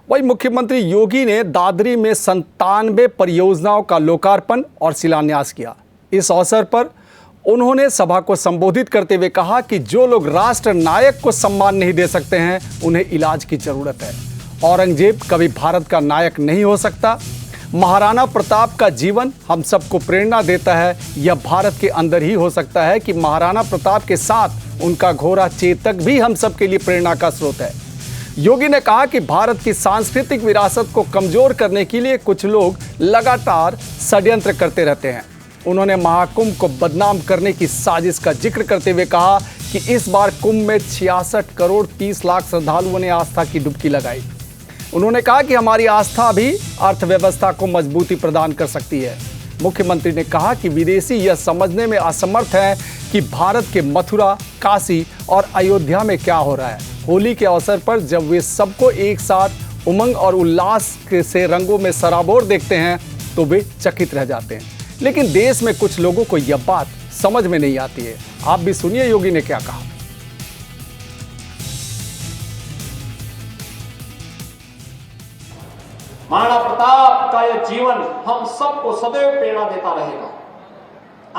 वहीं मुख्यमंत्री योगी ने दादरी में 97 परियोजनाओं का लोकार्पण और शिलान्यास किया। इस अवसर पर उन्होंने सभा को संबोधित करते हुए कहा कि जो लोग राष्ट्र नायक को सम्मान नहीं दे सकते हैं, उन्हें इलाज की जरूरत है। औरंगजेब कभी भारत का नायक नहीं हो सकता। महाराणा प्रताप का जीवन हम सबको प्रेरणा देता है। यह भारत के अंदर ही हो सकता है कि महाराणा प्रताप के साथ उनका घोड़ा चेतक भी हम सबके लिए प्रेरणा का स्रोत है। योगी ने कहा कि भारत की सांस्कृतिक विरासत को कमजोर करने के लिए कुछ लोग लगातार षड्यंत्र करते रहते हैं। उन्होंने महाकुंभ को बदनाम करने की साजिश का जिक्र करते हुए कहा कि इस बार कुंभ में 66 करोड़ 30 लाख श्रद्धालुओं ने आस्था की डुबकी लगाई। उन्होंने कहा कि हमारी आस्था भी अर्थव्यवस्था को मजबूती प्रदान कर सकती है। मुख्यमंत्री ने कहा कि विदेशी यह समझने में असमर्थ हैं कि भारत के मथुरा, काशी और अयोध्या में क्या हो रहा है। होली के अवसर पर जब वे सबको एक साथ उमंग और उल्लास से रंगों में सराबोर देखते हैं तो वे चकित रह जाते हैं। लेकिन देश में कुछ लोगों को यह बात समझ में नहीं आती है। आप भी सुनिए योगी ने क्या कहा। महाराणा प्रताप का यह जीवन हम सबको सदैव प्रेरणा देता रहेगा।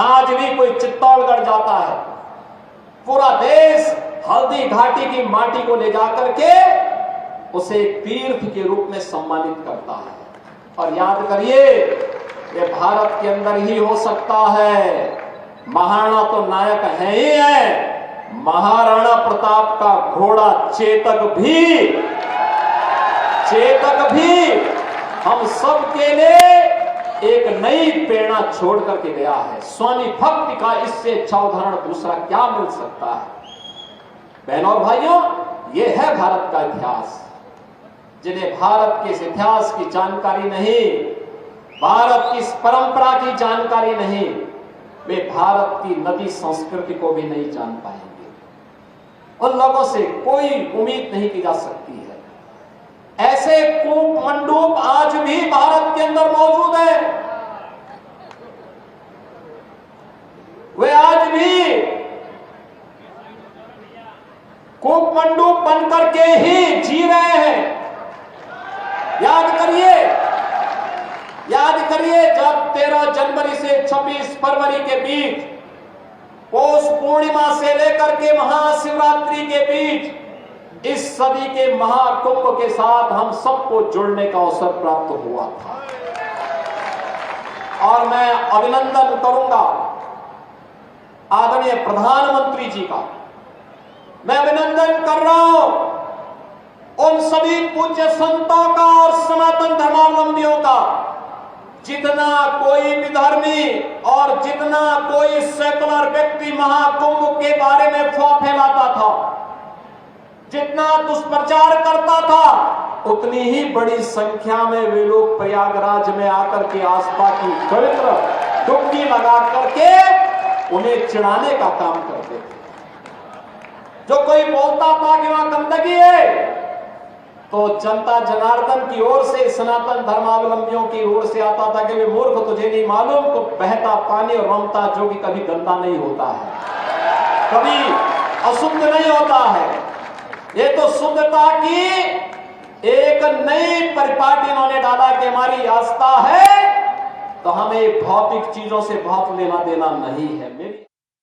आज भी कोई चित्तौड़गढ़ जाता है, पूरा देश हल्दी घाटी की माटी को ले जाकर के उसे तीर्थ के रूप में सम्मानित करता है। और याद करिए, ये भारत के अंदर ही हो सकता है। महाराणा तो नायक है ही है, महाराणा प्रताप का घोड़ा चेतक भी हम सब के लिए एक नई प्रेरणा छोड़ करके गया है। स्वामी भक्ति का इससे अच्छा उदाहरण दूसरा क्या मिल सकता है। बहनों और भाइयों, यह है भारत का इतिहास। जिन्हें भारत के इस इतिहास की जानकारी नहीं, भारत की इस परंपरा की जानकारी नहीं, वे भारत की नदी संस्कृति को भी नहीं जान पाएंगे। उन लोगों से कोई उम्मीद नहीं की जा सकती है। ऐसे कूप मंडूप आज भी भारत के अंदर मौजूद है। वे आज भी कूप मंडूप बनकर के ही जी रहे हैं। याद करिए जब 13 जनवरी से 26 फरवरी के बीच, पौष पूर्णिमा से लेकर के महाशिवरात्रि के बीच इस सदी के महाकुंभ के साथ हम सबको जुड़ने का अवसर प्राप्त हुआ था। और मैं अभिनंदन करूंगा आदरणीय प्रधानमंत्री जी का। मैं अभिनंदन कर रहा हूं उन सभी पूज्य संतों का और सनातन धर्मावलंबियों का। जितना कोई विधर्मी और जितना कोई सेकुलर व्यक्ति महाकुंभ के बारे में अफवाह फैलाता था, जितना दुष्प्रचार करता था, उतनी ही बड़ी संख्या में वे लोग प्रयागराज में आकर के आस्था की पवित्र डुबकी लगा करके उन्हें चिढ़ाने का काम करते थे। जो कोई बोलता था कि वहां गंदगी है, तो जनता जनार्दन की ओर से, सनातन धर्मावलंबियों की ओर से आता था कि वे मूर्ख, तुझे नहीं मालूम तो बहता पानी और रमता जोगी कभी गंदा नहीं होता है, कभी अशुद्ध नहीं होता है। ये तो शुद्धता की एक नई परिपाटी इन्होंने डाला कि हमारी आस्था है तो हमें भौतिक चीजों से बहुत लेना देना नहीं है।